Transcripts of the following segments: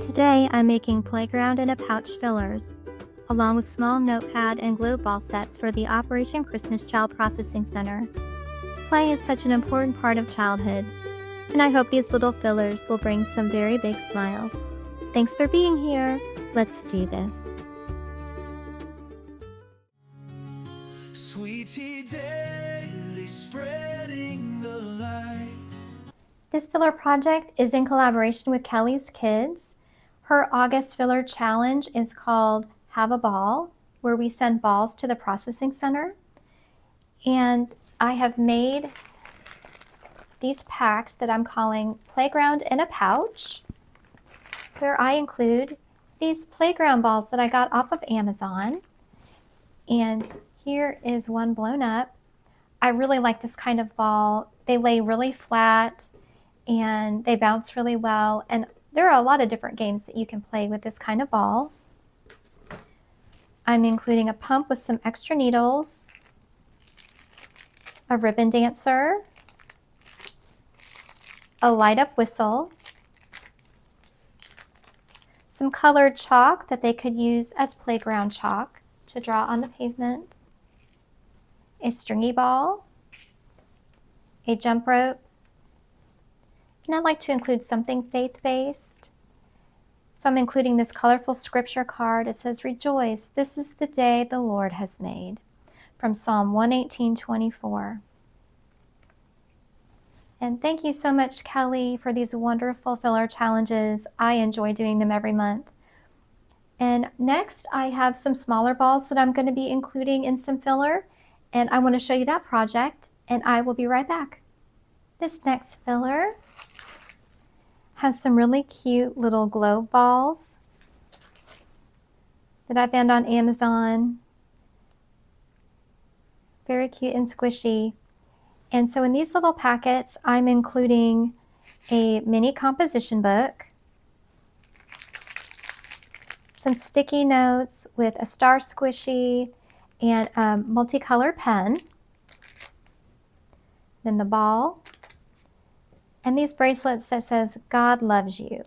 Today I'm making playground in a pouch fillers, along with small notepad and globe ball sets for the Operation Christmas Child Processing Center. Play is such an important part of childhood, and I hope these little fillers will bring some very big smiles. Thanks for being here. Let's do this. Sweetie daily spreading the light. This filler project is in collaboration with Kelly's Kids. Her August filler challenge is called Have a Ball, where we send balls to the processing center. And I have made these packs that I'm calling Playground in a Pouch, where I include these playground balls that I got off of Amazon. And here is one blown up. I really like this kind of ball. They lay really flat and they bounce really well. And there are a lot of different games that you can play with this kind of ball. I'm including a pump with some extra needles, a ribbon dancer, a light up whistle, some colored chalk that they could use as playground chalk to draw on the pavement, a stringy ball, a jump rope, and I'd like to include something faith-based. So I'm including this colorful scripture card. It says, "Rejoice, this is the day the Lord has made," from Psalm 118:24. And thank you so much, Kelly, for these wonderful filler challenges. I enjoy doing them every month. And next, I have some smaller balls that I'm going to be including in some filler, and I want to show you that project, and I will be right back. This next filler has some really cute little globe balls that I found on Amazon. Very cute and squishy. And so in these little packets, I'm including a mini composition book, some sticky notes with a star squishy, and a multicolor pen, then the ball, and these bracelets that says, "God loves you."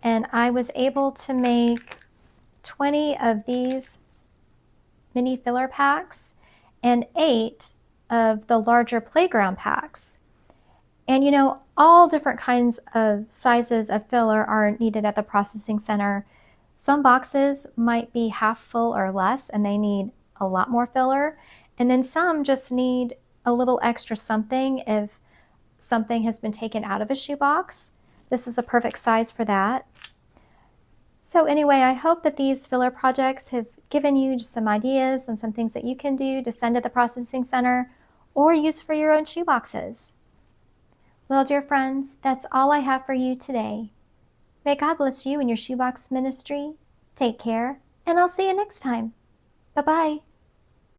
And I was able to make 20 of these mini filler packs and 8 of the larger playground packs. And you know, all different kinds of sizes of filler are needed at the processing center. Some boxes might be half full or less, and they need a lot more filler. And then some just need a little extra something if something has been taken out of a shoebox. This is a perfect size for that. So anyway, I hope that these filler projects have given you just some ideas and some things that you can do to send to the processing center or use for your own shoeboxes. Well, dear friends, that's all I have for you today. May God bless you and your shoebox ministry. Take care, and I'll see you next time. Bye-bye.